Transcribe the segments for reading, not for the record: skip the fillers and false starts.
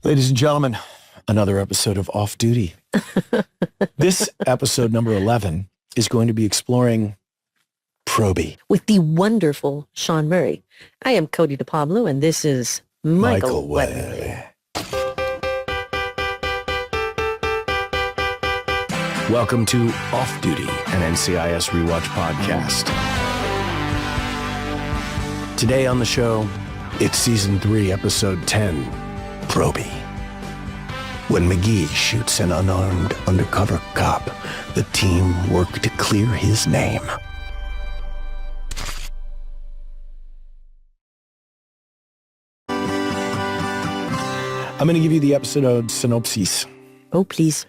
Ladies and gentlemen, another episode of Off Duty. This episode, number 11, is going to be exploring Probie. With the wonderful Sean Murray. I am Cote DePablo, and this is Michael Weatherly. Welcome to Off Duty, an NCIS rewatch podcast. Today on the show, it's Season 3, Episode 10, Probie. When McGee shoots an unarmed undercover cop, the team work to clear his name. I'm going to give you the episode synopsis. Oh, please.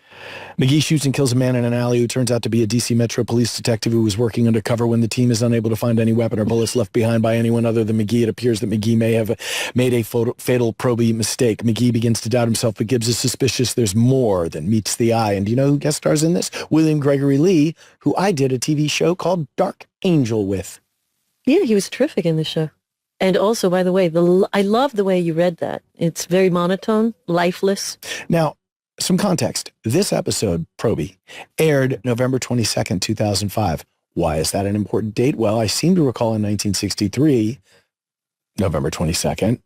McGee shoots and kills a man in an alley who turns out to be a DC Metro police detective who was working undercover. When the team is unable to find any weapon or bullets left behind by anyone other than McGee, it appears that McGee may have made a fatal Probie mistake. McGee begins to doubt himself, but Gibbs is suspicious there's more than meets the eye. And do you know who guest stars in this? William Gregory Lee, who I did a TV show called Dark Angel with. Yeah, he was terrific in the show. And also, by the way, I love the way you read that. It's very monotone, lifeless. Now, some context. This episode, Probie, aired November 22nd, 2005. Why is that an important date? Well, I seem to recall in 1963, November 22nd,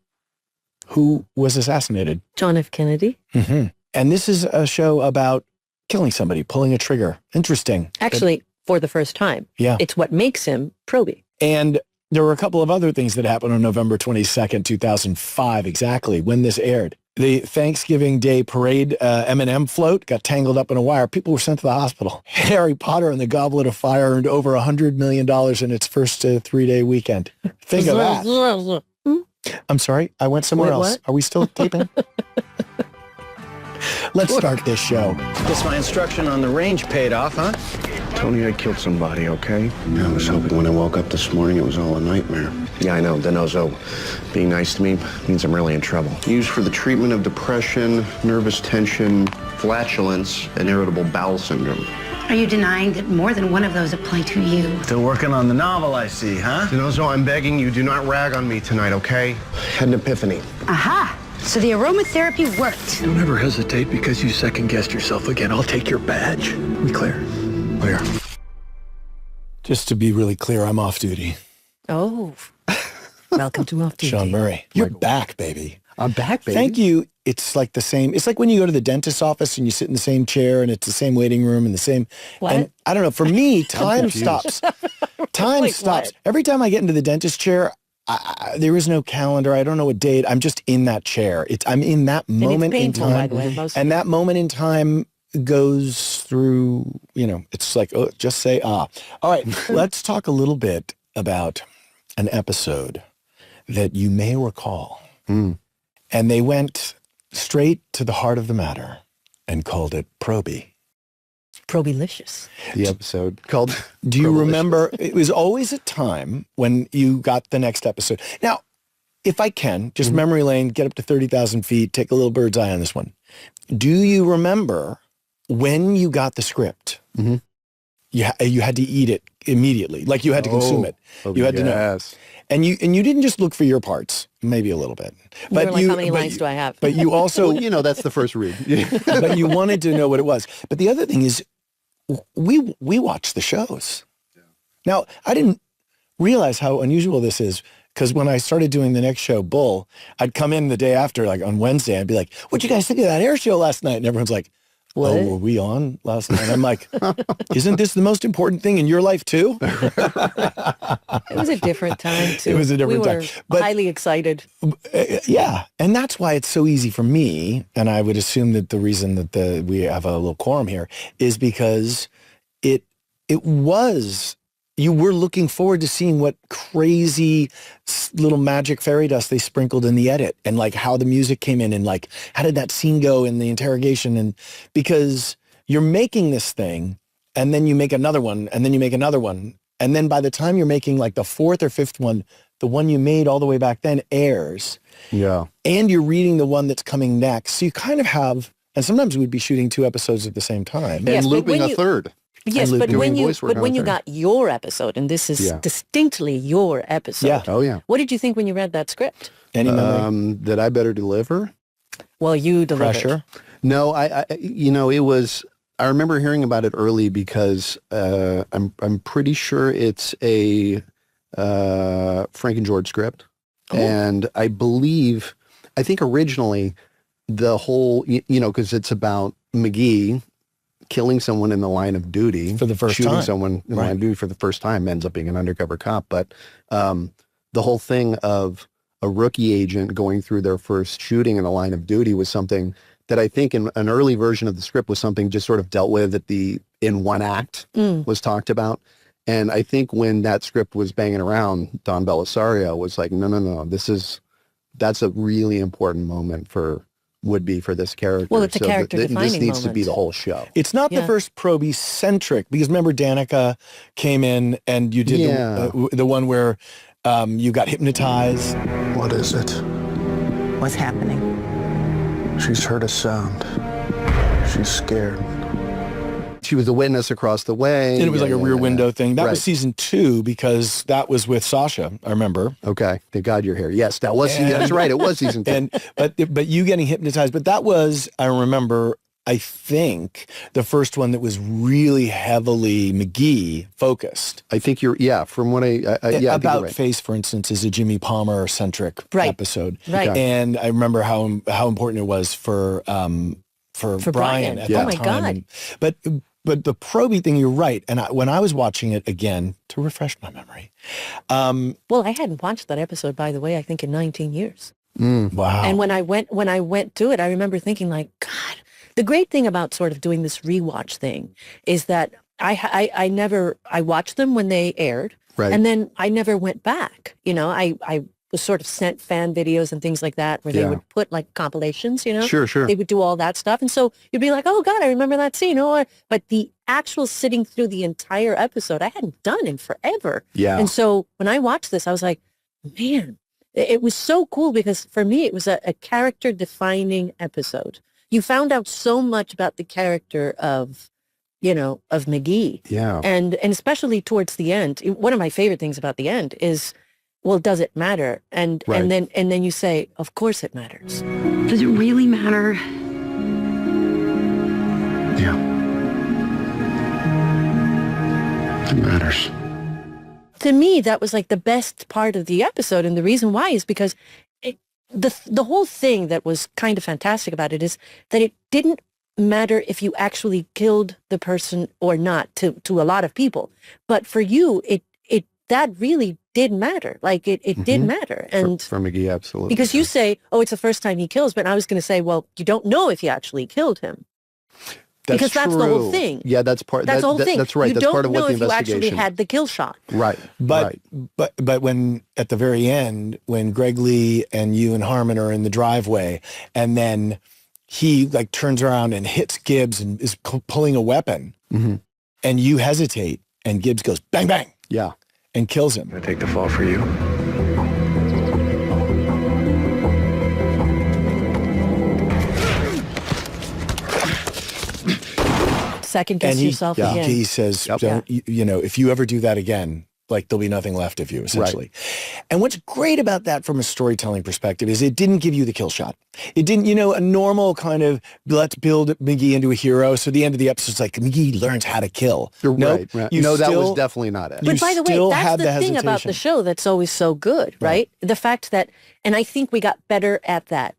who was assassinated? John F. Kennedy. Mm-hmm. And this is a show about killing somebody, pulling a trigger. Interesting. Actually, for the first time. Yeah. It's what makes him Probie. And there were a couple of other things that happened on November 22nd, 2005, exactly, when this aired. The Thanksgiving Day parade M&M float got tangled up in a wire. People were sent to the hospital. Harry Potter and the Goblet of Fire earned over $100 million in its first 3-day weekend. Think of that. I'm sorry, I went somewhere else. What? Are we still taping? Let's start this show. Guess my instruction on the range paid off, huh? Tony, I killed somebody, okay? I was hoping when I woke up this morning it was all a nightmare. Yeah, I know. Denozo. Being nice to me means I'm really in trouble. Used for the treatment of depression, nervous tension, flatulence, and irritable bowel syndrome. Are you denying that more than one of those apply to you? Still working on the novel, I see, huh? Denozo, I'm begging you, do not rag on me tonight, okay? Had an epiphany. Aha! So the aromatherapy worked. Don't ever hesitate because you second-guessed yourself again. I'll take your badge. We clear? Clear. Just to be really clear, I'm off duty. Oh, welcome to Off Duty. Sean Murray, you're back, baby. I'm back, baby. Thank you. It's like the same. It's like when you go to the dentist's office and you sit in the same chair and it's the same waiting room and the same. What? And I don't know. For me, time stops. Time Wait, stops. what? Every time I get into the dentist chair, there is no calendar. I don't know what date. I'm just in that chair. I'm in that moment in painful, by time. the way, most And that moment in time goes through, it's like, oh, just say, ah. All right, let's talk a little bit about an episode that you may recall. And they went straight to the heart of the matter and called it Probie. Probie-licious. The episode called... Do you remember? It was always a time when you got the next episode. Now, if I can, just memory lane, get up to 30,000 feet, take a little bird's eye on this one. Do you remember when you got the script? You had to eat it immediately, like you had to consume it. You had to know. And you didn't just look for your parts, maybe a little bit. But like, how many lines do I have? But you also, that's the first read. but you wanted to know what it was. But the other thing is, we watched the shows. Now, I didn't realize how unusual this is, because when I started doing the next show, Bull, I'd come in the day after, like on Wednesday, I'd be like, what'd you guys think of that air show last night? And everyone's like, What? Oh, were we on last night? I'm like, isn't this the most important thing in your life too? It was a different time, too. It was a different time. We But- were highly excited. Yeah. And that's why it's so easy for me. And I would assume that the reason that we have a little quorum here is because you were looking forward to seeing what crazy little magic fairy dust they sprinkled in the edit, and like how the music came in, and like how did that scene go in the interrogation. And because you're making this thing and then you make another one and then you make another one. And then by the time you're making like the fourth or fifth one, the one you made all the way back then airs. Yeah. And you're reading the one that's coming next. So you kind of have, and sometimes we'd be shooting 2 episodes at the same time. Yes, And but looping when a you- third. Yes, And but doing when you voice work on a third. got your episode, and this is Yeah. distinctly your episode. Yeah. Oh, yeah. What did you think when you read that script? Any memory? That I better deliver. Well, you delivered. Pressure. No, it was. I remember hearing about it early because I'm pretty sure it's a Frank and George script, and I think originally the whole because it's about McGee killing someone in the line of duty For the first shooting time. someone in the line of duty for the first time, ends up being an undercover cop, but the whole thing of a rookie agent going through their first shooting in the line of duty was something that I think in an early version of the script was something just sort of dealt with in one act was talked about. And I think when that script was banging around, Don Belisario was like, no, that's a really important moment for this character. Well, it's a character-defining This needs to be moment. the whole show. It's not the first Probie centric, because remember Danica came in and you did the one where you got hypnotized. What is it? What's happening? She's heard a sound. She's scared. She was a witness across the way. And it was like a rear window thing. That Right. was season 2 because that was with Sasha, I remember. Okay, thank God you're here. Yes, that's right. It was season 2. But you getting hypnotized. But that was, I remember, I think, the first one that was really heavily McGee focused. I think from what I think you're About right. Face, for instance, is a Jimmy Palmer centric episode. Right. Okay. And I remember how important it was for Brian at Oh that my time. God. But the Probie thing, you're right. And when I was watching it again, to refresh my memory. Well, I hadn't watched that episode, by the way, I think in 19 years. Wow. And when I went to it, I remember thinking like, God, the great thing about sort of doing this rewatch thing is that I watched them when they aired, Right. and then I never went back. I was sort of sent fan videos and things like that where they would put like compilations, Sure. They would do all that stuff. And so you'd be like, oh God, I remember that scene. But the actual sitting through the entire episode, I hadn't done in forever. Yeah. And so when I watched this, I was like, man, it was so cool because for me, it was a character defining episode. You found out so much about the character of McGee. Yeah. And especially towards the end, one of my favorite things about the end is, well, does it matter? And Right. and then you say, of course it matters. Does it really matter? Yeah. It matters. To me, that was like the best part of the episode. And the reason why is because the whole thing that was kind of fantastic about it is that it didn't matter if you actually killed the person or not to a lot of people. But for you, that really did matter. Like it did matter. And For McGee, absolutely. because you say, oh, it's the first time he kills, but I was going to say, well, you don't know if he actually killed him. Because that's the whole true. thing. Yeah, that's part. That's the whole thing. That's right. You That's don't part of know what the if you investigation. actually had the kill shot. Right. But right. but when at the very end, when Greg Lee and you and Harmon are in the driveway, and then he like turns around and hits Gibbs and is pulling a weapon, and you hesitate, and Gibbs goes bang bang Yeah. and kills him. I take the fall for you. Second guess And yourself again. he says, don't, if you ever do that again, like there'll be nothing left of you, essentially. Right. And what's great about that from a storytelling perspective is it didn't give you the kill shot. It didn't, a normal kind of, let's build McGee into a hero. So the end of the episode's like, McGee learns how to kill. Right. That was definitely not it. But by the way, that's the thing about the show that's always so good, right? The fact that, and I think we got better at that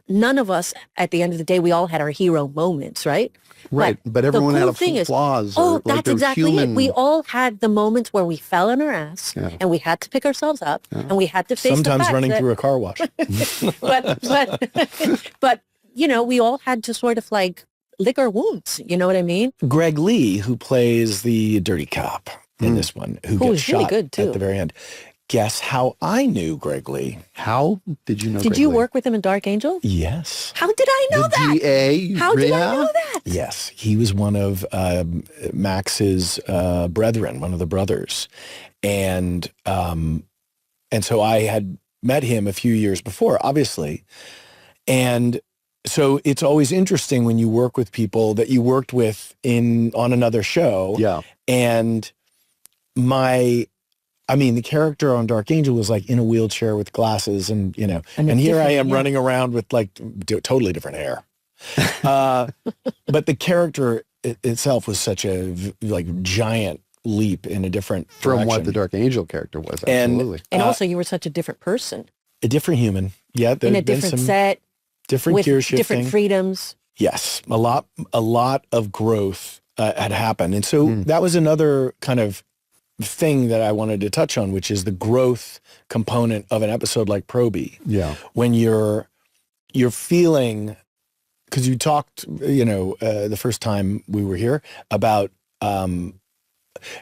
none of us, at the end of the day, we all had our hero moments, right? Right, but everyone had cool flaws. That's exactly it. We all had the moments where we fell on our ass and we had to pick ourselves up and we had to face sometimes the fact running through a car wash. but we all had to sort of like lick our wounds. You know what I mean? Greg Lee, who plays the dirty cop in this one, who gets was really shot good, too. at the very end. Guess how I knew Greg Lee? How did you know? Did you work with him in Dark Angel? Yes. How did I know that? DA? How did I know that? Yes, he was one of Max's brethren, one of the brothers, and so I had met him a few years before, obviously, and so it's always interesting when you work with people that you worked with on another show. Yeah, and I mean, the character on Dark Angel was like in a wheelchair with glasses and, you know, and here I am running around with like totally different hair. But the character itself was such a like giant leap in a different From direction. what the Dark Angel character was, absolutely. And also you were such a different person. A different human. Yeah. In a different set. Different with gear shifting. Different freedoms. Yes. A lot of growth had happened. And so that was another kind of thing that I wanted to touch on, which is the growth component of an episode like Probie. Yeah. When you're feeling, because you talked, you know, the first time we were here about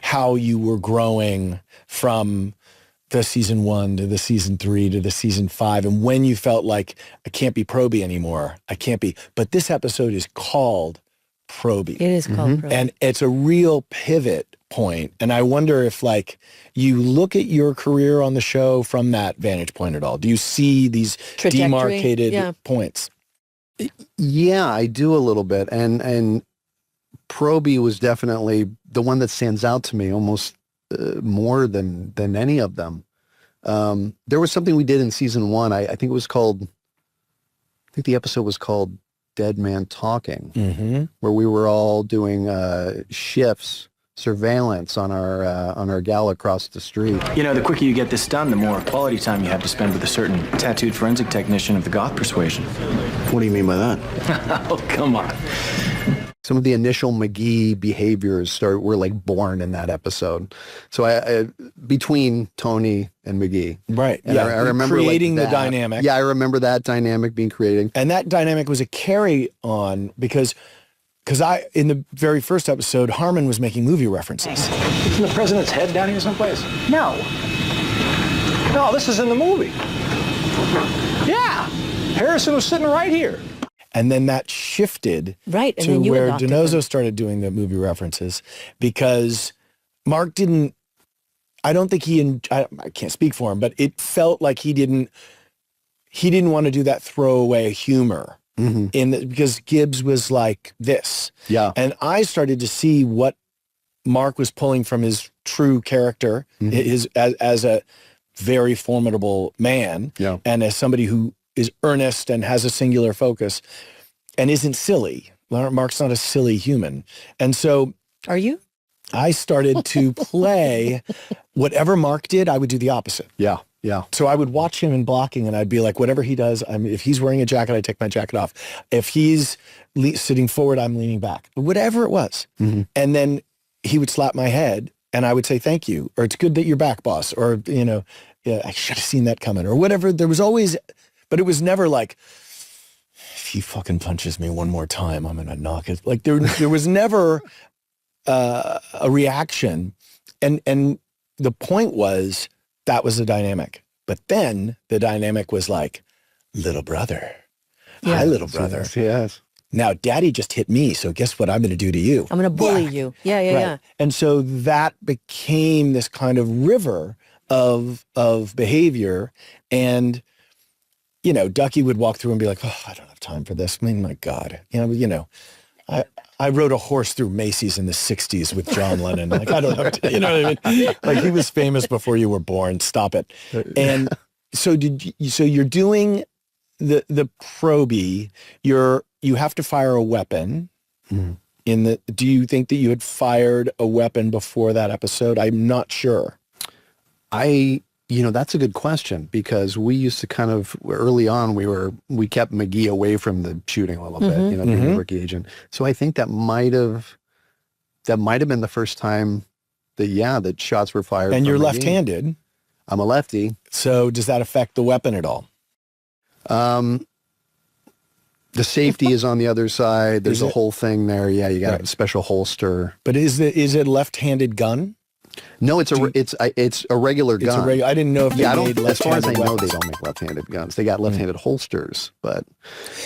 how you were growing from the season 1 to the season 3 to the season 5, and when you felt like I can't be Probie anymore, I can't be. But this episode is called Probie. It is called Probie. And it's a real pivot point. And I wonder if like you look at your career on the show from that vantage point at all. Do you see these demarcated points? Yeah, I do a little bit. And Probie was definitely the one that stands out to me almost more than any of them. There was something we did in season 1. I think it was called, I think the episode was called Dead Man Talking, where we were all doing shifts, surveillance on our gal across the street. You know, the quicker you get this done, the more quality time you have to spend with a certain tattooed forensic technician of the goth persuasion. What do you mean by that? Oh, come on. Some of the initial McGee behaviors were like born in that episode. So I between Tony and McGee. Right. And yeah. I remember creating like the dynamic. Yeah, I remember that dynamic being created. And that dynamic was a carry on because in the very first episode, Harmon was making movie references. Isn't the president's head down here someplace? No. No, this is in the movie. Yeah. Harrison was sitting right here. And then that shifted right, and to then you where adopted DiNozzo them. started doing the movie references because Mark didn't, I don't think I can't speak for him, but it felt like he didn't want to do that throwaway humor because Gibbs was like this. Yeah. And I started to see what Mark was pulling from his true character, as a very formidable man, and as somebody who is earnest and has a singular focus and isn't silly. Mark's not a silly human. And so Are you? I started to play whatever Mark did, I would do the opposite. Yeah. Yeah. So I would watch him in blocking and I'd be like, whatever he does, if he's wearing a jacket, I take my jacket off. If he's sitting forward, I'm leaning back. Whatever it was. And then he would slap my head and I would say, thank you. Or it's good that you're back, boss. Or, you know, yeah, I should have seen that coming or whatever. There was always, but it was never like, if he fucking punches me one more time, I'm going to knock it. Like there was never a reaction. And the point was, that was the dynamic. But then the dynamic was like, little brother. Hi, little brother. Yes. Now, daddy just hit me, so guess what I'm going to do to you? I'm going to bully you. Yeah, yeah, Right. yeah. And so that became this kind of river of behavior. And, you know, Ducky would walk through and be like, oh, I don't have time for this. I mean, my God. You know, I rode a horse through Macy's in the 60s with John Lennon. Like, I don't know. You know what I mean? Like, he was famous before you were born. Stop it. And so you're doing the Probie. You have to fire a weapon. Do you think that you had fired a weapon before that episode? I'm not sure. That's a good question because we used to kind of early on we kept McGee away from the shooting a little bit, being a rookie agent. So I think that might have been the first time that shots were fired. And from you're McGee. left-handed. I'm a lefty. So does that affect the weapon at all? The safety is on the other side. There's a whole thing there. Yeah, you got a special holster. But is it a left-handed gun? No, it's a regular gun. I didn't know if they made as far as I left-handed know, weapons. they don't make left-handed guns. They got left-handed holsters, but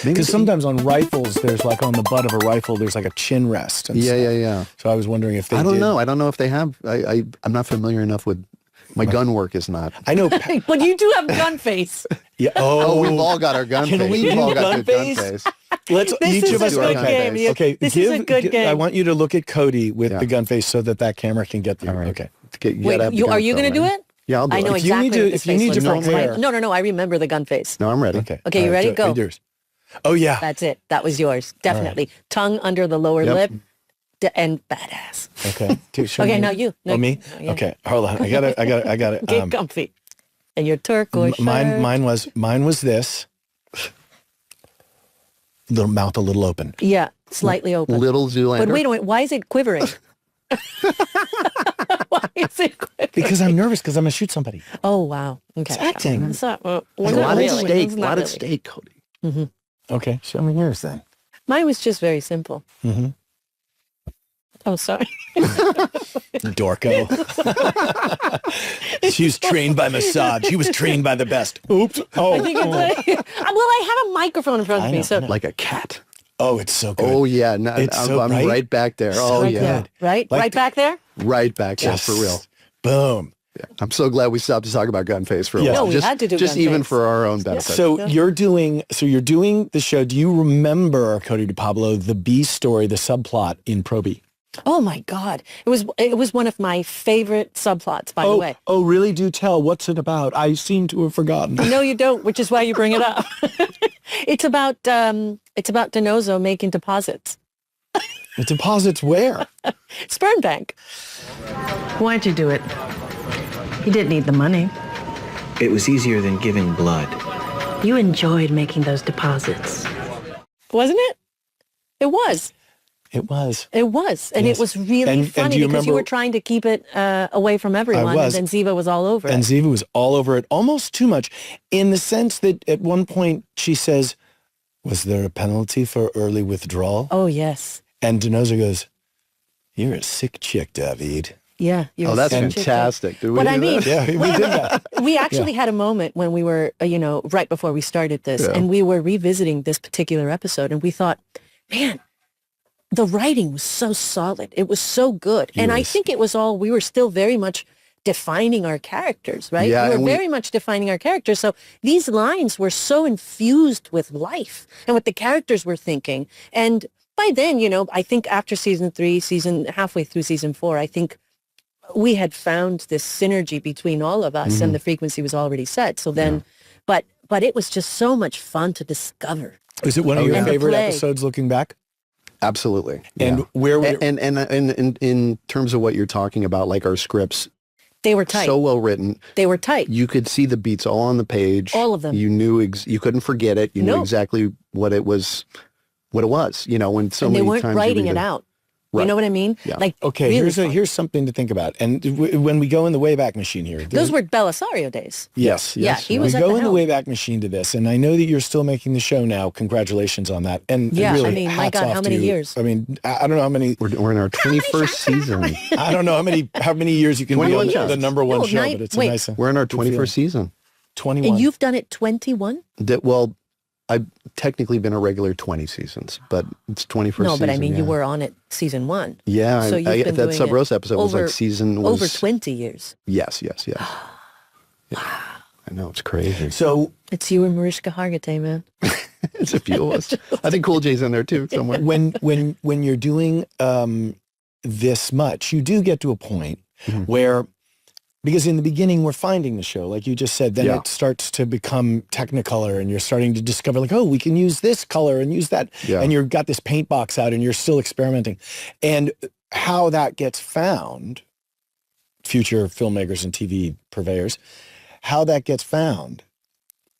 Because sometimes on rifles, there's like on the butt of a rifle, there's like a chin rest. And stuff. Yeah. So I was wondering if they I don't did. know. I don't know if they have. I'm not familiar enough with my gun work. Is not. I know. But you do have gun face. Yeah. Oh, we've all got our gun Can face. we We've do all got gun good gun face? face. Let's This each is of us a good gun game. face. Okay, This is a good game. I want you to look at Cote with Yeah. the gun face so that camera can get there. All right. Okay. You Wait, gotta have the are gun you going to show, do right? it? Yeah, I'll do I it. know If you exactly need to- what this if you face need to looks like. prepare- No, I remember the gun face. No, I'm ready. Okay. Okay, All you right, ready? Okay. Okay, All you right, ready? do it. Go. Do yours. Oh yeah. That's it. That was yours. Definitely. Tongue under the lower Yep. lip. That's it. That was yours. Definitely. Tongue under the lower Yep. lip. And badass. Okay. Show Okay, me. now you. No, Oh, me? yeah. Okay. Hold on. I got it. Get comfy. And your turquoise shirt. Mine was this. Little mouth a little open. Yeah, slightly open. Little Zoolander. But wait a minute. Why is it quivering? Why is it quivering? Because I'm nervous because I'm going to shoot somebody. Oh, wow. Okay. It's acting. It's not, There's was a it lot really? at stake. It's A not lot at really. stake, Cody. Okay. Show me yours then. Mine was just very simple. Mm-hmm. Oh, sorry. Dorco. She was trained by Mossad. She was trained by the best. Oops. Oh. I think it's well, I have a microphone in front of I me, know, so I know. Like a cat. Oh, it's so good. Oh, yeah. No, It's I'm, so I'm bright. right back there. So Oh, good. yeah. right, Like right back there. Right back there, Just for real. Boom. Yeah. I'm so glad we stopped to talk about Gunface for a Yeah. while. No, we just, had to do just Gunface. even for our own benefit. So you're doing the show. Do you remember, Cote de Pablo, the B story, the subplot in Probie? Oh my God! It was one of my favorite subplots, by the way. Oh, really? Do tell. What's it about? I seem to have forgotten. No, you don't, which is why you bring it up. It's about DiNozzo making deposits. The deposits where? Sperm bank. Why'd you do it? You didn't need the money. It was easier than giving blood. You enjoyed making those deposits. Wasn't it? It was. It was. It was. And Yes. it was really And funny do you because you remember- were trying to keep it away from everyone. was. And then Ziva was all over And it. Ziva was all over it, almost too much, in the sense that at one point she says, was there a penalty for early withdrawal? Oh, yes. And DiNozzo goes, you're a sick chick, David. Yeah. you're Oh, that's such a chick. fantastic. Did we But do I mean, that? Yeah, we did that. we actually had a moment when we were, right before we started this, and we were revisiting this particular episode, and we thought, man, the writing was so solid. It was so good. And I Yes. think it was all, we were still very much defining our characters, right? Yeah, we and were we- very much defining our characters. So these lines were so infused with life and what the characters were thinking. And by then, I think after season 3, halfway through season 4, I think we had found this synergy between all of us, and the frequency was already set. So then, but it was just so much fun to discover. Is it one of your And the favorite play. episodes looking back? Absolutely. And yeah. where were and in terms of what you're talking about, like our scripts, They were tight. so well written. They were tight. You could see the beats all on the page. All of them. You knew you couldn't forget it. You knew No. exactly what it was. When so And they many weren't times writing you it read out. You Right. know what I mean? Yeah. Like, Okay, really here's fun. here's something to think about. And when we go in the Wayback Machine here. Those were Belisario days. Yes. Yeah, he was we at go the in the helm. Wayback Machine to this, and I know that you're still making the show now. Congratulations on that. And Yeah, really, I mean, my hats God, off how to many you. years? I mean, I don't know how many. We're in our 21st season. I don't know how many years you can be 21 on shows. the number one No, show, nine- but it's wait. a nice. We're in our good feeling. 21st season. 21. And you've done it 21? Well, I've technically been a regular 20 seasons, but it's 21st No, season. but I mean, you yeah. were on it season 1. Yeah, So you've been that doing Sub it Rosa episode was over- like season Over 20 years. Yes. Yeah. I know, it's crazy. So It's you and Mariska Hargitay, man. It's a few of us. I think Cool J's in there too somewhere. when you're doing this much, you do get to a point where, because in the beginning we're finding the show, like you just said, then Yeah. it starts to become Technicolor, and you're starting to discover like, oh, we can use this color and use that, Yeah. and you've got this paint box out, and you're still experimenting, and how that gets found, future filmmakers and TV purveyors, how that gets found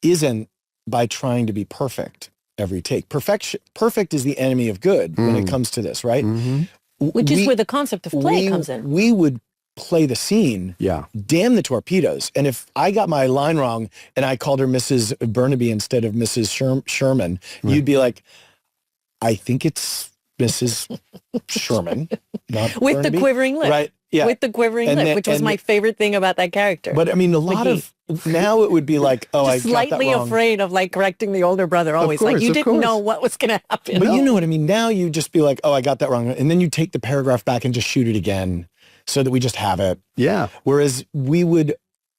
isn't by trying to be perfect every take. Perfect is the enemy of good when it comes to this, right? Mm-hmm. Which is where the concept of play comes in. We would play the scene, Yeah. damn the torpedoes. And if I got my line wrong and I called her Mrs. Burnaby instead of Mrs. Sherman, you'd be like, I think it's Mrs. Sherman, not With Burnaby. the quivering lip. Right. Yeah. With the quivering And lip, then- which was and- my favorite thing about that character. But I mean, a lot McGee. of, now it would be like, oh, I Just got slightly that wrong. afraid of like correcting the older brother always. course, like you of didn't course. know what was going to happen. But you know what I mean? Now you just be like, oh, I got that wrong. And then you take the paragraph back and just shoot it again so that we just have it. Yeah. Whereas we would,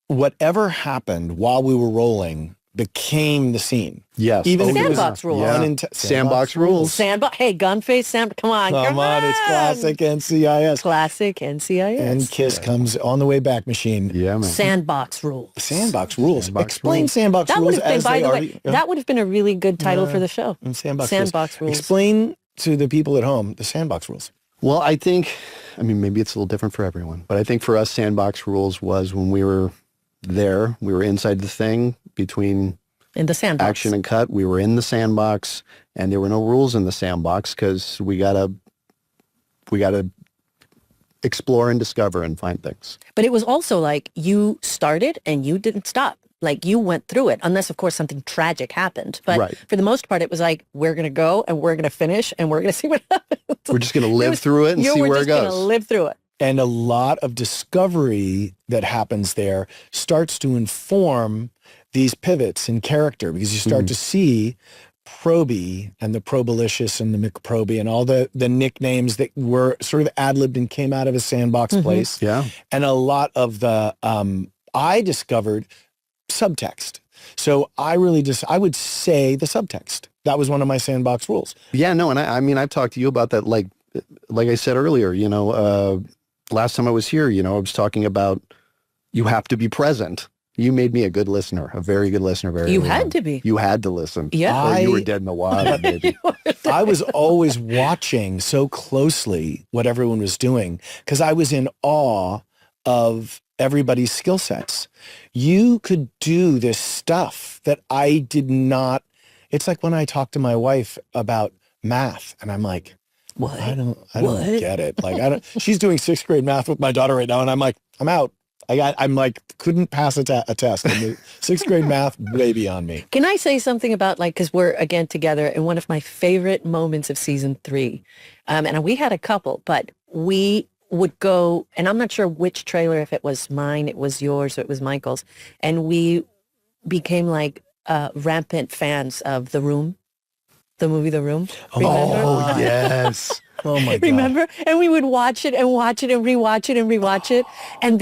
whatever happened while we were rolling, became the scene. Yes. Even if it was Sandbox rules. Yeah. Sandbox rules. Sandbox. Hey, Gunface. Come on. Come on, it's classic NCIS. Classic NCIS. And Kiss comes on the way back machine. Yeah, man. Sandbox rules. Sandbox rules. Sandbox Explain rules. sandbox That would rules have been, as by they the are. way, that would have been a really good title for the show. Sandbox rules. Explain to the people at home the sandbox rules. Well, I think, maybe it's a little different for everyone, but I think for us, sandbox rules was when we were there, we were inside the thing between in the sandbox. action and cut. We were in the sandbox, and there were no rules in the sandbox because we gotta explore and discover and find things. But it was also like you started and you didn't stop. Like you went through it, unless of course something tragic happened. But Right. for the most part, it was like, we're going to go and we're going to finish and we're going to see what happens. We're just going to live through it and see where it We're just going to goes. live through it. And a lot of discovery that happens there starts to inform these pivots in character, because you start to see Probie and the Probalicious and the McProbie and all the nicknames that were sort of ad-libbed and came out of a sandbox place. Yeah. And a lot of the, I discovered subtext. So I would say the subtext. That was one of my sandbox rules. Yeah, no, and I've talked to you about that, like I said earlier, last time I was here, I was talking about you have to be present. You made me a good listener, a very good listener. You had to be. You had to listen. Yeah. Or you were dead in the water, baby. I was always watching so closely what everyone was doing because I was in awe of everybody's skill sets. You could do this stuff that I did not. It's like when I talk to my wife about math and I'm like, What? I don't get it. Like she's doing 6th grade math with my daughter right now. And I'm like, I'm out. I'm like, couldn't pass a test. And the 6th grade math, way beyond me. Can I say something about because we're again together in one of my favorite moments of season 3. And we had a couple, but we would go, and I'm not sure which trailer, if it was mine, it was yours, or it was Michael's. And we became rampant fans of The Room, the movie The Room. Remember? Oh, yes. Oh my God. Remember? And we would watch it and watch it and rewatch it and rewatch it. And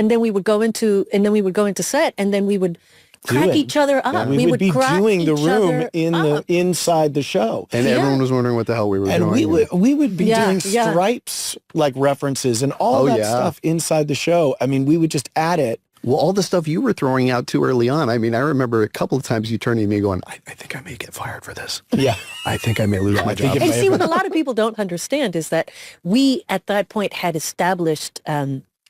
then we would go into set and then we would crack each other up. Yeah, we would be crack doing The each Room other up. inside the show. And everyone was wondering what the hell we were doing. And we would be doing Yeah. Stripes references and all that stuff inside the show. We would just add it. Well, all the stuff you were throwing out too early on. I rember a couple of times you turning to me going, I think I may get fired for this. Yeah. I think I may lose my job. And see, what a lot of people don't understand is that we, at that point, had established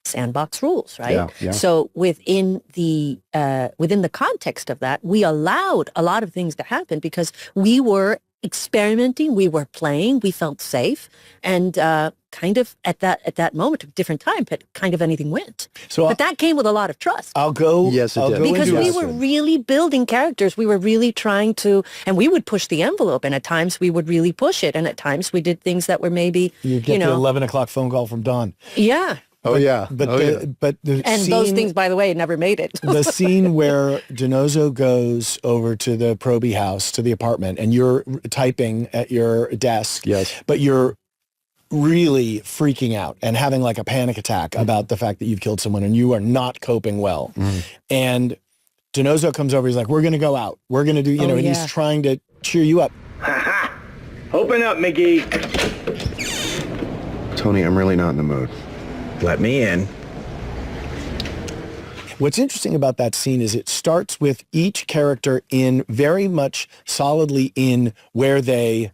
sandbox rules, right? Yeah, yeah. So within the context of that, we allowed a lot of things to happen because we were experimenting, we were playing, we felt safe, and kind of at that moment of different time, but kind of anything went. But that came with a lot of trust. I'll go. Yes, it did. Because we into were really building characters. We were really trying to, and we would push the envelope, and at times we would really push it, and at times we did things that were maybe, You get the 11 o'clock phone call from Dawn. Yeah. But Those things, by the way, never made it. The scene where DiNozzo goes over to the Probie house, to the apartment, and you're typing at your desk. Yes. But you're really freaking out and having a panic attack about the fact that you've killed someone and you are not coping well. And DiNozzo comes over. He's like, we're going to go out. We're going to do, and he's trying to cheer you up. Open up, McGee. Tony, I'm really not in the mood. Let me in. What's interesting about that scene is it starts with each character in very much solidly in where they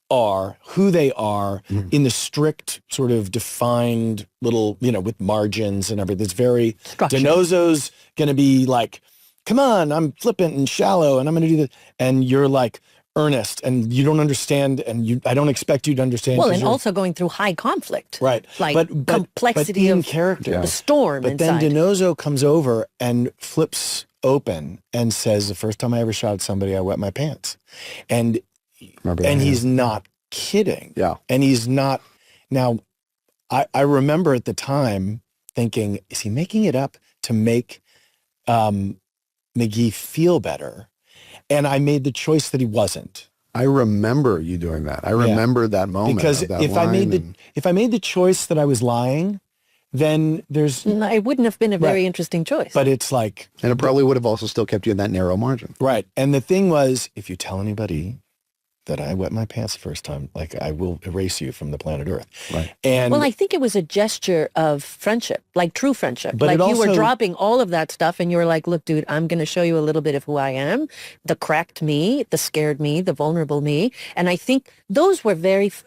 are, who they are, in the strict sort of defined little, with margins and everything. It's very, DiNozzo's going to be like, come on, I'm flippant and shallow and I'm going to do this. And you're like, earnest, and you don't understand, and I don't expect you to understand. Well, and also going through high conflict. Right. But complexity in of character. the storm But inside. then DiNozzo comes over and flips open and says, the first time I ever shot at somebody, I wet my pants. And he's not kidding. Yeah. And he's not. Now, I remember at the time thinking, is he making it up to make McGee feel better? And I made the choice that he wasn't. I remember you doing that. I remember that moment. Because of that if I made the choice that I was lying, then there's... It wouldn't have been a very interesting choice. But it's like... And it probably would have also still kept you in that narrow margin. Right. And the thing was, if you tell anybody that I wet my pants the first time, like I will erase you from the planet Earth. Right. And well, I think it was a gesture of friendship, like true friendship. But like it you were also- dropping all of that stuff and you were like, look, dude, I'm going to show you a little bit of who I am, the cracked me, the scared me, the vulnerable me. And I think those were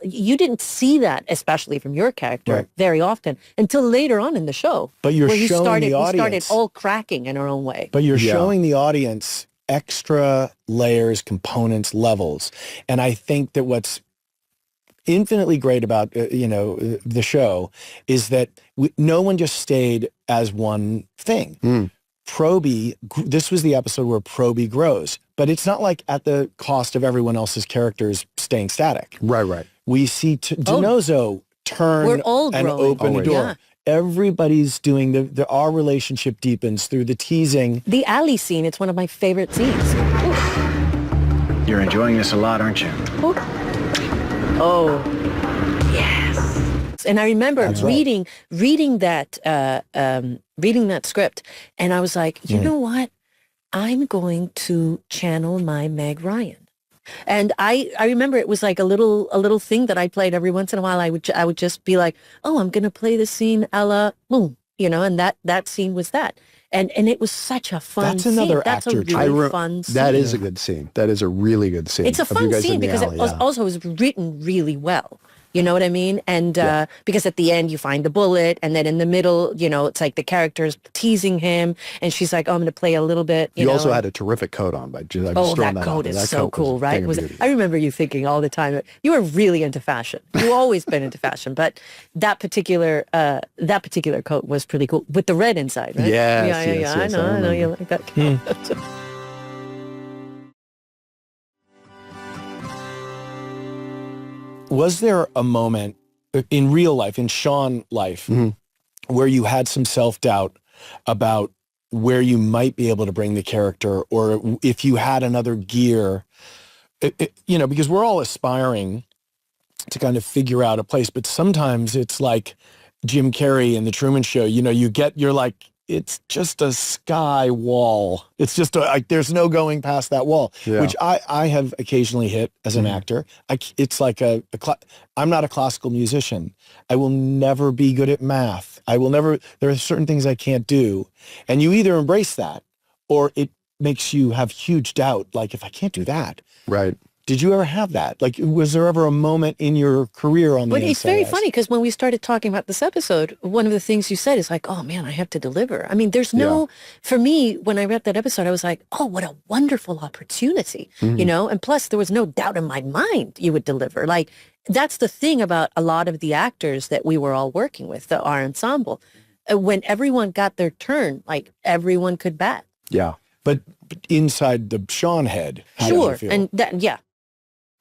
you didn't see that, especially from your character, Right. very often until later on in the show. But you're where he showing started, the we started audience- all cracking in our own way. But you're Yeah. showing the audience extra layers, components, levels. And I think that what's infinitely great about, the show is that no one just stayed as one thing. Probie, this was the episode where Probie grows, but it's not like at the cost of everyone else's characters staying static. Right. We see DiNozzo turn We're all and growing. open a Always. door. Yeah. Everybody's doing our relationship deepens through the teasing. The alley scene, it's one of my favorite scenes. You're enjoying this a lot, aren't you? Oh, yes. And I remember reading that script, and I was like, you know what? I'm going to channel my Meg Ryan. And I remember it was like a little thing that I played every once in a while. I would just be like, oh, I'm going to play the scene a la boom, and that scene was that. And it was such a fun That's another scene. That's actor a trait. really fun scene. That is a good scene. That is a really good scene. It's a of you fun guys scene in the because alley, it also was written really well. You know what I mean? And because at the end you find the bullet, and then in the middle, it's like the character's teasing him, and she's like, "Oh, I'm going to play a little bit." You also and- had a terrific coat on, by just Oh, throwing that that out coat there. is That so coat was cool, a right? thing of beauty. I remember you thinking all the time, you were really into fashion. You've always been into fashion, but that particular coat was pretty cool with the red inside, right? Yes, yeah. yes, I know remember. you like that. Was there a moment in real life, in Sean life, where you had some self-doubt about where you might be able to bring the character, or if you had another gear, because we're all aspiring to kind of figure out a place, but sometimes it's like Jim Carrey in The Truman Show, you're like, it's just a sky wall. It's just there's no going past that wall, Yeah. which I have occasionally hit as an actor. It's like I'm not a classical musician. I will never be good at math. There are certain things I can't do. And you either embrace that or it makes you have huge doubt. Like, if I can't do that, Right. did you ever have that? Like, was there ever a moment in your career on the But it's very NCIS? funny because when we started talking about this episode, one of the things you said is like, oh man, I have to deliver. I mean, for me, when I read that episode, I was like, oh, what a wonderful opportunity, and plus there was no doubt in my mind you would deliver. Like, that's the thing about a lot of the actors that we were all working with, our ensemble. When everyone got their turn, like everyone could bat. Yeah. But inside the Sean head, how did you Sure. feel? And that, yeah.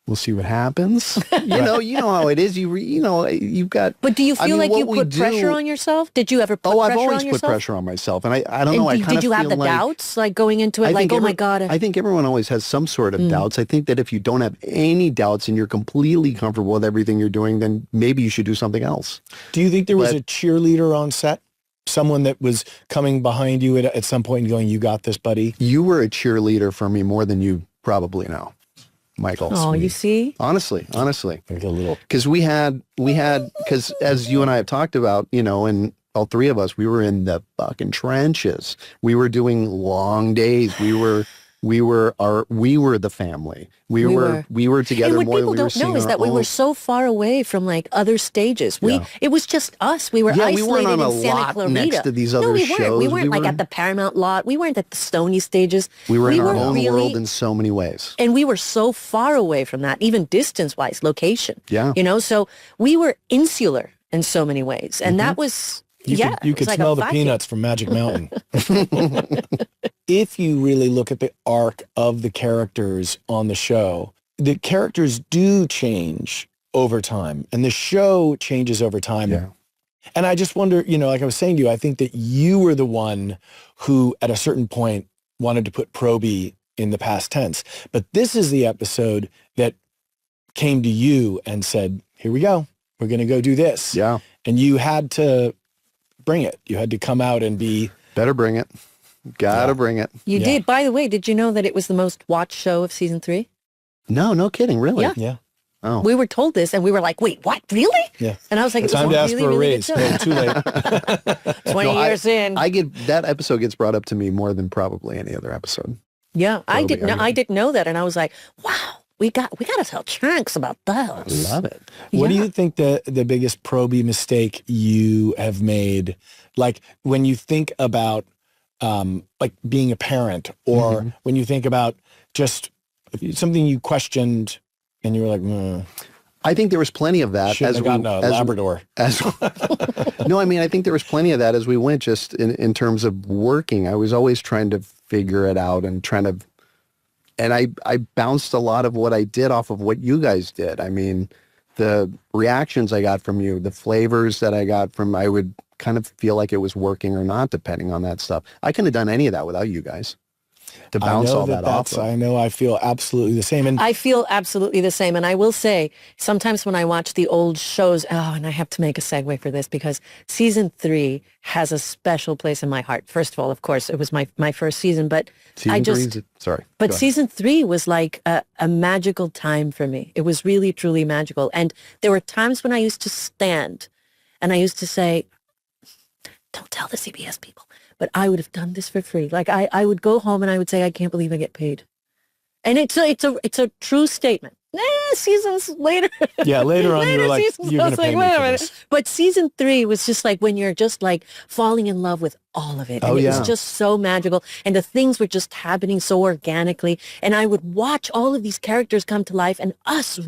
We'll see what happens. You know how it is. You've got. But do you I feel mean, like you what we put pressure do- on yourself? Did you ever put Oh, pressure I've on always yourself? put pressure on myself, and I don't know. I And kind did of you have feel the like, doubts, like going into it, like, oh my God? I think everyone always has some sort of doubts. I think that if you don't have any doubts and you're completely comfortable with everything you're doing, then maybe you should do something else. Do you think there was But- a cheerleader on set? Someone that was coming behind you at some point and going, you got this, buddy? You were a cheerleader for me more than you probably know, Michael. Oh, you see? Honestly. Like a little... Because because as you and I have talked about, and all three of us, we were in the fucking trenches. We were doing long days. We were the family. We were together And what more than people we were don't seeing know is our that we were own- so far away from like other stages. Yeah. It was just us. We were Yeah, we isolated weren't on a in Santa lot Clarita. next to these other no, we weren't. shows. We weren't We like were- at the Paramount lot. We weren't at the Stony stages. We were in our weren't own really, world in so many ways. and we were so far away from that, even distance-wise, location. Yeah. So we were insular in so many ways, and that was. You it could was like smell a the vacuum. peanuts from Magic Mountain. If you really look at the arc of the characters on the show, the characters do change over time, and the show changes over time. Yeah. And I just wonder, like I was saying to you, I think that you were the one who, at a certain point, wanted to put Probie in the past tense. But this is the episode that came to you and said, here we go. We're going to go do this. Yeah. And you had to bring it. You had to come out and be. Better bring it. Gotta bring it. You did. By the way, did you know that it was the most watched show of season 3? No kidding. Really? Yeah. Yeah. Oh. We were told this, and we were like, "Wait, what? Really?" Yeah. And I was like, It's time to ask for a raise. Show. No, too late. 20 years in. I get that episode gets brought up to me more than probably any other episode. Yeah, I Probie, didn't know. I mean- I didn't know that, and I was like, "Wow, we got to tell Chunks about those." Love it. What do you think the biggest Probie mistake you have made? Like when you think about like being a parent, or when you think about just something you questioned and you were like, I think there was plenty of that. shouldn't have gotten a Labrador. No, I mean, I think there was plenty of that as we went, just in terms of working. I was always trying to figure it out and I bounced a lot of what I did off of what you guys did. I mean, the reactions I got from you, the flavors that I got from, I would kind of feel like it was working or not, depending on that stuff. I couldn't have done any of that without you guys to bounce all that off of. I know I feel absolutely the same. And I feel absolutely the same. And I will say, sometimes when I watch the old shows, and I have to make a segue for this because season 3 has a special place in my heart. First of all, of course, it was my first season, but season 3 was like a magical time for me. It was really, truly magical. And there were times when I used to stand and I used to say, don't tell the CBS people, but I would have done this for free. Like I would go home and I would say, I can't believe I get paid. And it's a true statement. Seasons later. Yeah, later on you were like, seasons, you're I going was to pay like, me wait a for minute. this. But season 3 was just like when you're just like falling in love with all of it. And it was just so magical. And the things were just happening so organically. And I would watch all of these characters come to life and us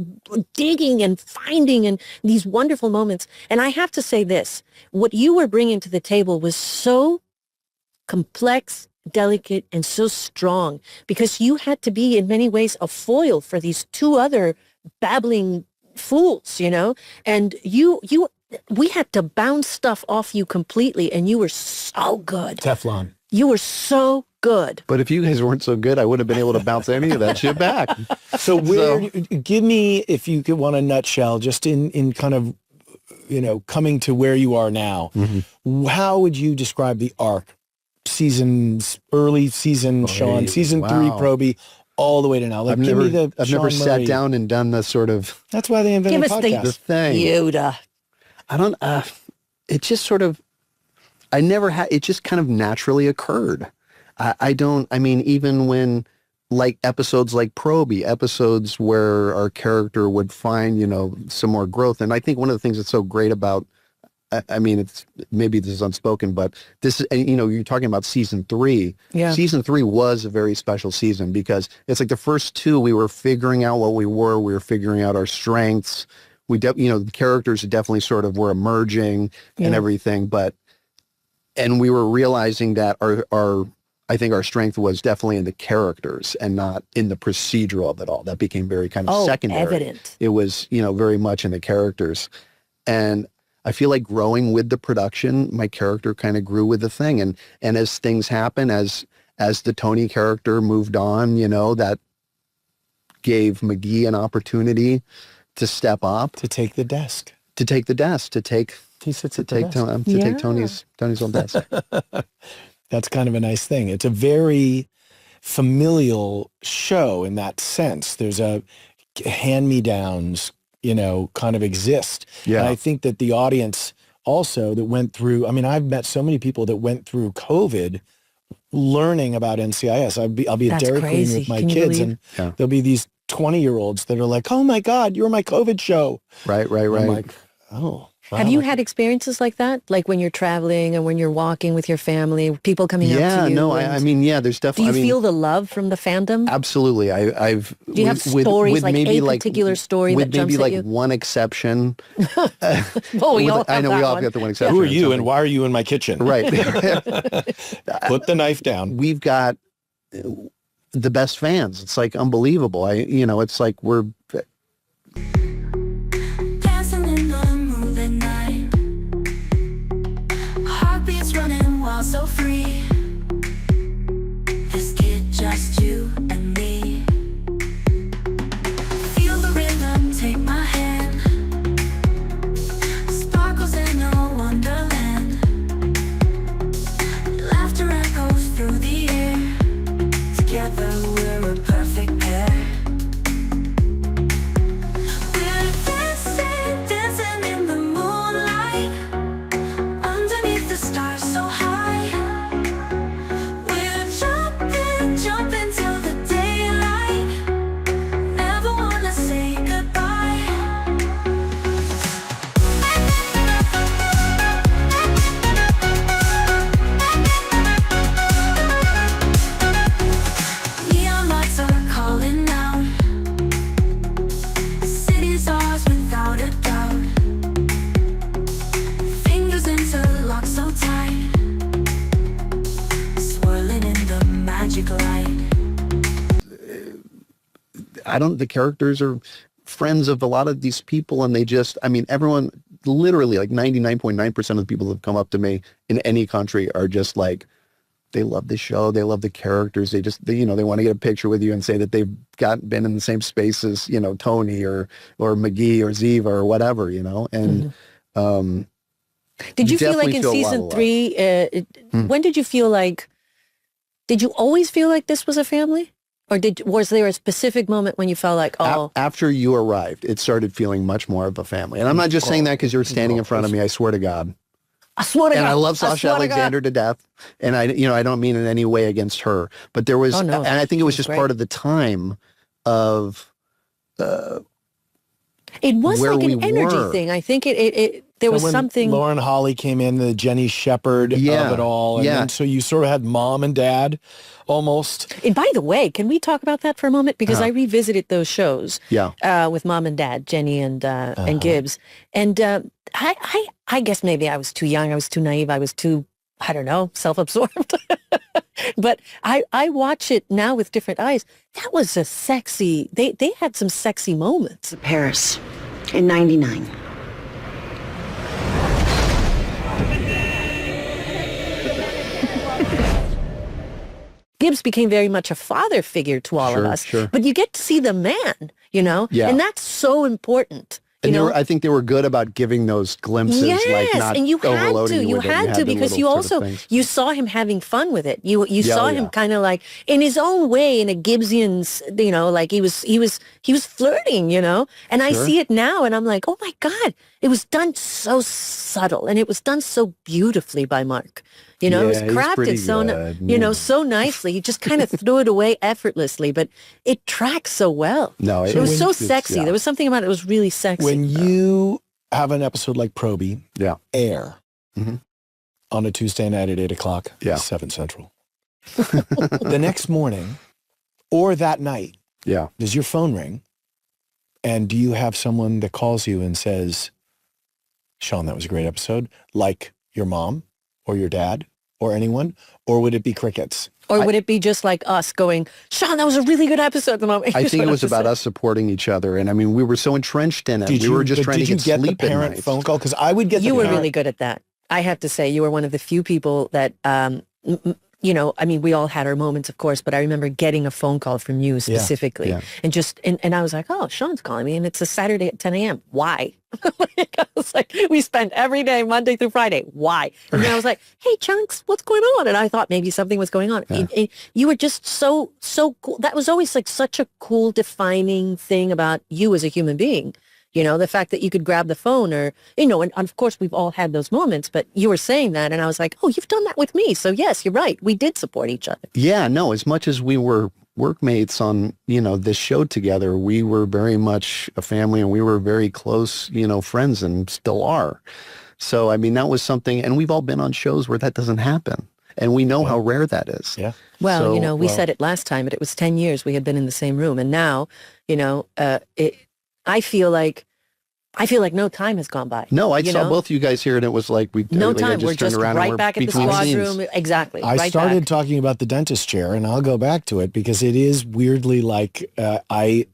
digging and finding and these wonderful moments. And I have to say this, what you were bringing to the table was so complex, delicate, and so strong because you had to be in many ways a foil for these 2 other babbling fools, you know, and we had to bounce stuff off you completely, and you were so good. Teflon. You were so good. But if you guys weren't so good, I wouldn't have been able to bounce any of that shit back. So give me, if you could want a nutshell, just in kind of, you know, coming to where you are now, how would you describe the arc? Early season Sean, season 3 Probie, all the way to now. Like, I've never sat down and done the sort of. That's why they invented podcasts. The thing. Yoda. I don't. It just sort of. I never had. It just kind of naturally occurred. I don't. I mean, even when like episodes like Probie, episodes where our character would find, you know, some more growth, and I think one of the things that's so great about. I mean, it's maybe this is unspoken, but this is, you know, you're talking about season 3. Yeah. Season 3 was a very special season because it's like the first 2, we were figuring out what we were figuring out our strengths. You know, the characters definitely sort of were emerging and everything, and we were realizing that I think our strength was definitely in the characters and not in the procedural of it all. That became very kind of secondary. Evident. It was, you know, very much in the characters. And I feel like growing with the production, my character kind of grew with the thing. And as things happen, as the Tony character moved on, you know, that gave McGee an opportunity to step up. To take the desk. He sits at the desk. Take Tony's old desk. That's kind of a nice thing. It's a very familial show in that sense. There's a hand-me-downs, you know, kind of exist. Yeah. And I think that the audience also that went through, I mean, I've met so many people that went through COVID learning about NCIS. I'll be at Dairy Queen with my kids and there'll be these 20-year-olds that are like, oh my God, you're my COVID show. Right. I'm like, oh. Wow. Have you had experiences like that? Like when you're traveling and when you're walking with your family, people coming up to you? Yeah, no, I mean, there's definitely. Do you feel the love from the fandom? Absolutely. I've. Do you have stories, like a particular story that jumps at you? With maybe like one exception. Oh, we all have I know we all one. got the one exception. Who are you and why are you in my kitchen? Right. Put the knife down. We've got the best fans. It's like unbelievable. It's like we're. So free, this kid, just you and me. Feel the rhythm, take my hand. Sparkles in a wonderland. the characters are friends of a lot of these people, and they just, I mean, everyone, literally like 99.9% of the people that have come up to me in any country are just like, they love the show, they love the characters, they want to get a picture with you and say that they've been in the same space as, Tony or McGee or Ziva or whatever, and did you feel like in season 3, when did you feel like, did you always feel like this was a family? Or was there a specific moment when you felt like, oh... After you arrived, it started feeling much more of a family. And I'm not just saying that because you're standing in front of me, I swear to God. I swear to God. And I love Sasha Alexander to death. And I don't mean in any way against her. But there was, and I think it was just part of the time of... it was like an energy thing. I think there was something... Lauren Holly came in, the Jenny Shepherd of it all. And then, so you sort of had mom and dad almost. And by the way, can we talk about that for a moment? Because I revisited those shows with mom and dad, Jenny and Gibbs. And I guess maybe I was too young. I was too naive. I was too, I don't know, self-absorbed. But I watch it now with different eyes. That was a sexy, they had some sexy moments. Paris in 99. Gibbs became very much a father figure to all of us. But you get to see the man, and that's so important. And I think they were good about giving those glimpses, like not and you overloading you had to because you also you saw him having fun with it. You saw him kind of like in his own way, in a Gibbsian, like he was flirting, And I see it now, and I'm like, oh my God, it was done so subtle, and it was done so beautifully by Mark. It was crafted so nicely. He just kind of threw it away effortlessly, but it tracks so well. No, it was so sexy. There was something about it that was really sexy. When you have an episode like Probie air on a Tuesday night at 8 o'clock, 7 Central, the next morning or that night, does your phone ring? And do you have someone that calls you and says, Sean, that was a great episode, like your mom or your dad or anyone? Or would it be crickets? Or would it be just like us going, Sean, that was a really good episode at the moment? I think it was about us supporting each other. And I mean, we were so entrenched in it. We were just trying to get sleep at night. Did you get the parent phone call? Because I would get the You were really good at that. I have to say, you were one of the few people that, I mean, we all had our moments, of course, but I remember getting a phone call from you specifically. And I was like, oh, Sean's calling me, and it's a Saturday at 10 a.m. Why? I was like, we spent every day, Monday through Friday. Why? And then I was like, hey, Chunks, what's going on? And I thought maybe something was going on. You were just so cool. That was always like such a cool defining thing about you as a human being. The fact that you could grab the phone or, and of course we've all had those moments, but you were saying that and I was like, oh, you've done that with me. So yes, you're right. We did support each other. Yeah, no, as much as we were workmates on, this show together, we were very much a family and we were very close, friends and still are. So, I mean, that was something, and we've all been on shows where that doesn't happen. And we know how rare that is. Yeah. Well, we said it last time, but it was 10 years we had been in the same room. And now, I feel like no time has gone by. No, I saw both you guys here, and it was like no time. We're just right back at the squad room. Exactly. I started talking about the dentist chair, and I'll go back to it because it is weirdly like it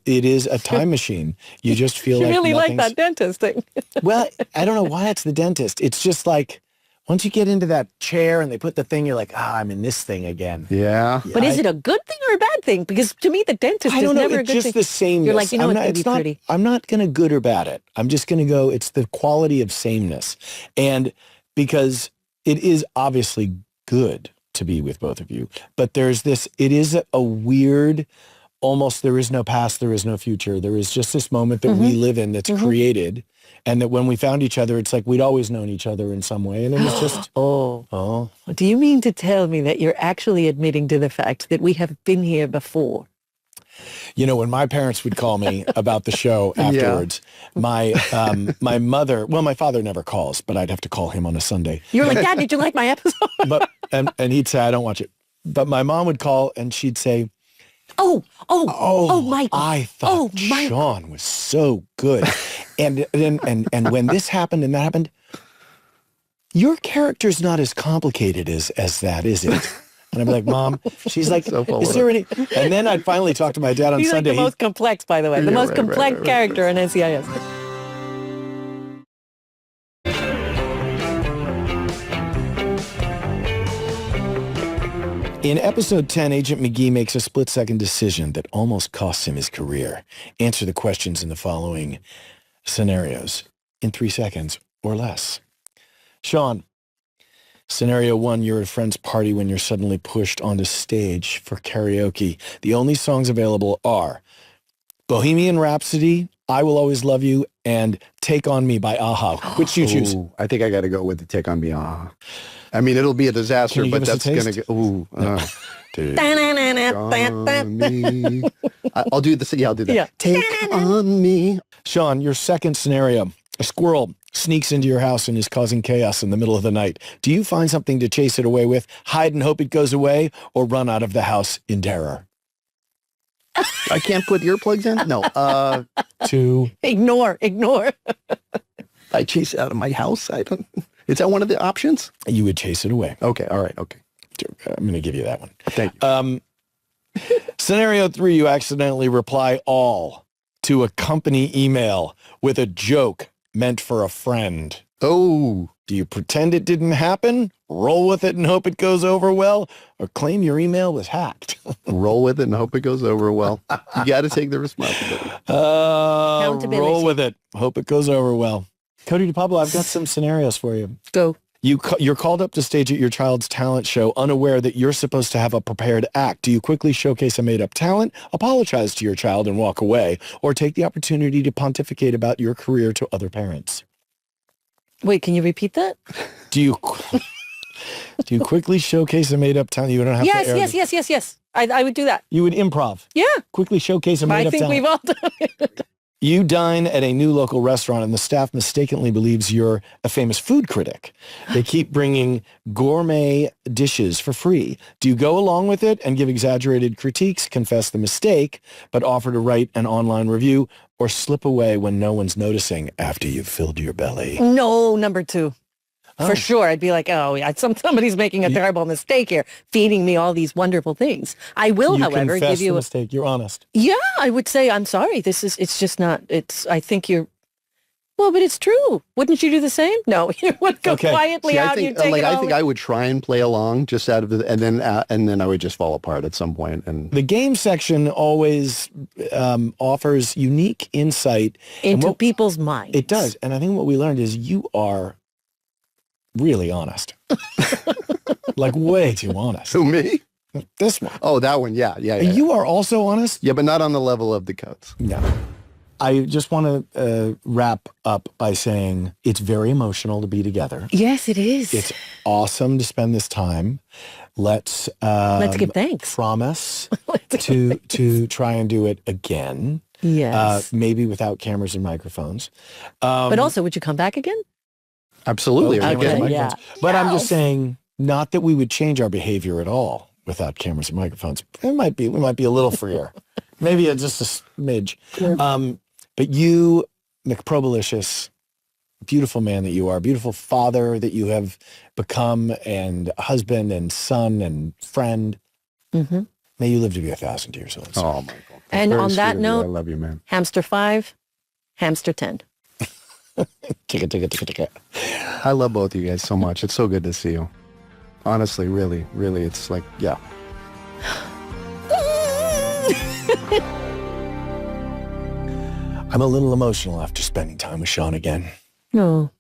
is a time machine. You just feel like really like that dentist thing. Well, I don't know why it's the dentist. It's just like once you get into that chair and they put the thing, you're like, I'm in this thing again. Yeah. But is it a good thing or a bad thing? Because to me, the dentist is never a good thing. It's just the sameness. You're like, it's going to be pretty. I'm not going to good or bad it. I'm just going to go, it's the quality of sameness. And because it is obviously good to be with both of you, but there's this, it is a weird, almost there is no past, there is no future. There is just this moment that we live in that's created. And that when we found each other, it's like we'd always known each other in some way. And it was just... Oh. Do you mean to tell me that you're actually admitting to the fact that we have been here before? When my parents would call me about the show afterwards, my mother... Well, my father never calls, but I'd have to call him on a Sunday. You're like, Dad, did you like my episode? But and he'd say, I don't watch it. But my mom would call and she'd say... Oh, Michael. I thought Sean was so good. And when this happened and that happened, your character's not as complicated as that, is it? And I'd be like, Mom, she's like, So full is of there any? And then I'd finally talk to my dad on He's Sunday. like the most complex, by the way. The Yeah, most right, complex right. character in NCIS. In episode 10, Agent McGee makes a split-second decision that almost costs him his career. Answer the questions in the following scenarios in 3 seconds or less. Sean, scenario 1, you're at a friend's party when you're suddenly pushed onto stage for karaoke. The only songs available are Bohemian Rhapsody, I Will Always Love You, and Take On Me by Aha. Which do you choose? Ooh, I think I got to go with the Take On Me. I mean, it'll be a disaster, Can you but give us a that's going taste? to go. Ooh, Take Da-na-na-na, on me. I'll do this. Yeah, I'll do that. Yeah. Take on me. Sean, your second scenario. A squirrel sneaks into your house and is causing chaos in the middle of the night. Do you find something to chase it away with, hide and hope it goes away, or run out of the house in terror? I can't put earplugs in? No. 2. Ignore. I chase it out of my house. I don't. Is that one of the options? You would chase it away. Okay. All right. Okay. I'm going to give you that one. Thank you. Scenario 3, you accidentally reply all to a company email with a joke meant for a friend. Oh, Do you pretend it didn't happen, roll with it and hope it goes over well, or claim your email was hacked? roll with it and hope it goes over well. You got to take the responsibility. Accountability. Roll with it. Hope it goes over well. Cody DePablo, I've got some scenarios for you. Go. You're called up to stage at your child's talent show, unaware that you're supposed to have a prepared act. Do you quickly showcase a made-up talent, apologize to your child and walk away, or take the opportunity to pontificate about your career to other parents? Wait, can you repeat that? Do you quickly showcase a made-up talent? You don't have to air Yes. I would do that. You would improv. Yeah. Quickly showcase a I made-up think talent. we've all done it. You dine at a new local restaurant and the staff mistakenly believes you're a famous food critic. They keep bringing gourmet dishes for free. Do you go along with it and give exaggerated critiques, confess the mistake, but offer to write an online review, or slip away when no one's noticing after you've filled your belly? No, number 2. Oh. For sure. I'd be like, oh, yeah, somebody's making a terrible mistake here, feeding me all these wonderful things. I will, You however, confess give you the a... mistake. You're honest. Yeah, I would say, I'm sorry. It's just not, I think you're, well, but it's true. Wouldn't you do the same? No, you would go Okay. quietly See, out I and you think, take it I all. think I would try and play along just out of the, and then I would just fall apart at some point. And The game section always offers unique insight. and into what- people's minds. It does. And I think what we learned is you are really honest. Like way too honest. who, me? This one. Oh, that one. Yeah. You are also honest? Yeah, but not on the level of the Cotes. No. I just want to wrap up by saying it's very emotional to be together. Yes, it is. It's awesome to spend this time. Let's give thanks. promise to try and do it again. Yes. Maybe without cameras and microphones. But also, would you come back again? Absolutely. Okay, Okay, microphones. yeah. But I'm just saying, not that we would change our behavior at all without cameras and microphones. We might be a little freer. Maybe just a smidge. But you, McProbilicious, beautiful man that you are, beautiful father that you have become, and husband and son and friend. Mm-hmm. May you live to be 1,000 years old. Oh, Michael. And Very on sweet that of you. I note, love you, man. hamster 5, hamster 10. I love both of you guys so much. It's so good to see you. Honestly, really, really, it's like, yeah. I'm a little emotional after spending time with Sean again. No,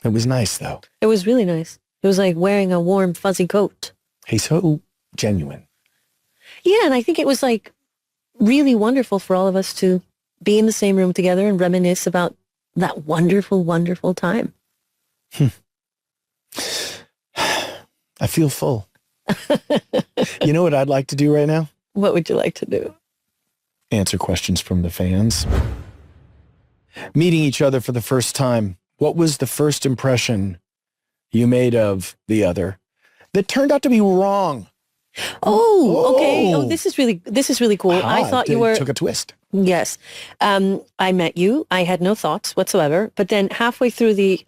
It was nice, though. it was really nice. It was like wearing a warm, fuzzy coat. He's so genuine. Yeah, and I think it was like really wonderful for all of us to be in the same room together and reminisce about that wonderful, wonderful time. I feel full. You know what I'd like to do right now? What would you like to do? Answer questions from the fans. Meeting each other for the first time, what was the first impression you made of the other that turned out to be wrong? Oh, okay. Oh. Oh, this is really cool. I thought you were... Took a twist. Yes. I met you. I had no thoughts whatsoever. But then halfway through the...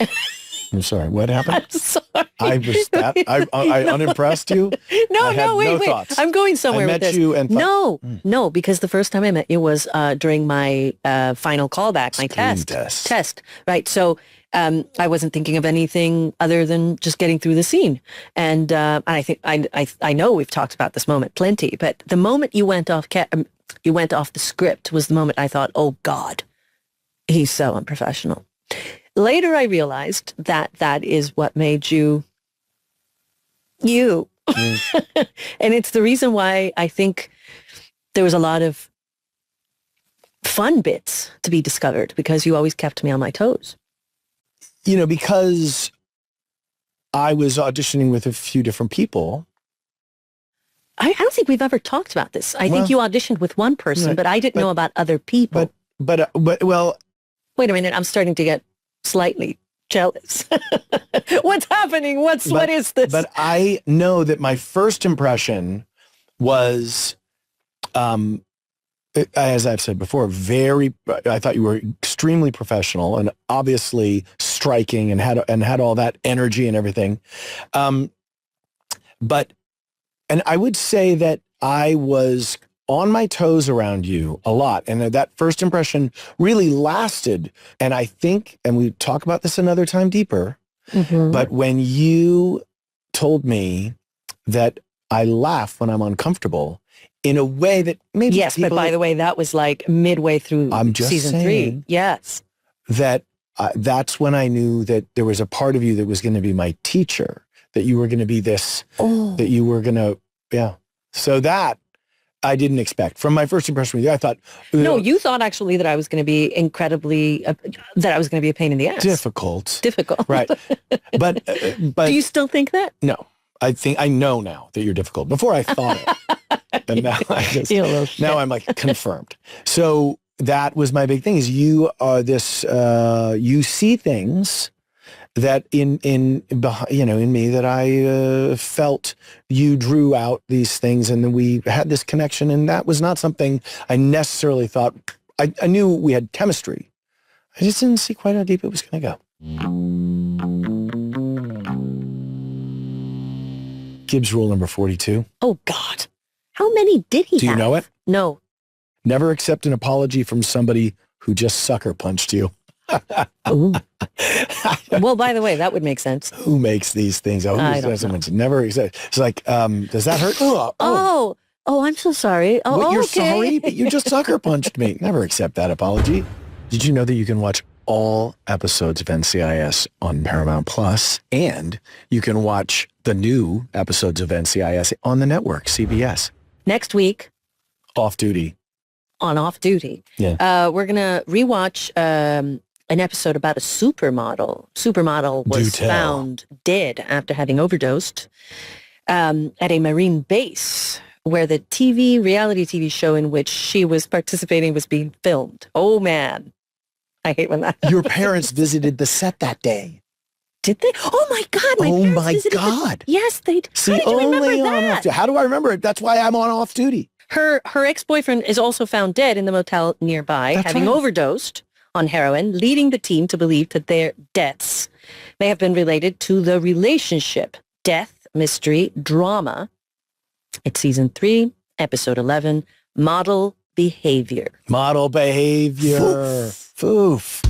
I'm sorry. What happened? I'm sorry. I unimpressed you? Wait. Thoughts. I'm going somewhere with this. I met you and thought, No, because the first time I met you was during my final callback, my Screen test. Right. So I wasn't thinking of anything other than just getting through the scene. And I think I know we've talked about this moment plenty, but the moment you went off the script was the moment I thought, oh God, he's so unprofessional. Later, I realized that is what made you. And it's the reason why I think there was a lot of fun bits to be discovered, because you always kept me on my toes. You know, because I was auditioning with a few different people. I don't think we've ever talked about this. I think you auditioned with one person, but I didn't know about other people. But wait a minute, I'm starting to get slightly jealous. What's happening? What is this? But I know that my first impression was, as I've said before, I thought you were extremely professional and obviously striking and had all that energy and everything. And I would say that I was on my toes around you a lot. And that first impression really lasted. And I think, and we talk about this another time deeper, but when you told me that I laugh when I'm uncomfortable in a way that maybe yes, but by the way, that was like midway through season 3. Yes. That's when I knew that there was a part of you that was going to be my teacher, that you were going to be this, that you were going to, So that I didn't expect. From my first impression with you, I thought... No, you thought actually that I was going to be incredibly... that I was going to be a pain in the ass. Difficult. Right. But do you still think that? No. I know now that you're difficult. Before I thought it. And now I'm like confirmed. So that was my big thing, is you are this... you see things that in me that I felt you drew out these things, and then we had this connection, and that was not something I necessarily thought. I knew we had chemistry. I just didn't see quite how deep it was going to go. Gibbs rule number 42. Oh God, how many did he have? Do you know it? No. Never accept an apology from somebody who just sucker punched you. Well, by the way, that would make sense. Who makes these things? I don't know. Never. It's like, does that hurt? Oh, I'm so sorry. Oh, you're okay. sorry, but you just sucker punched me. Never accept that apology. Did you know that you can watch all episodes of NCIS on Paramount Plus, and you can watch the new episodes of NCIS on the network, CBS? Next week. Off duty. On Off Duty. Yeah. We're going to rewatch an episode about a supermodel. Supermodel was found dead after having overdosed at a Marine base where the reality TV show in which she was participating was being filmed. Oh, man. I hate when that Your parents visited the set that day. Did they? Oh, my God. My God. Yes, they did. See, how did you remember that? How do I remember it? That's why I'm on off duty. Her ex-boyfriend is also found dead in the motel nearby, having overdosed on heroin, leading the team to believe that their deaths may have been related to the relationship. Death, mystery, drama. It's season 3, episode 11, Model Behavior. Model Behavior. Foof.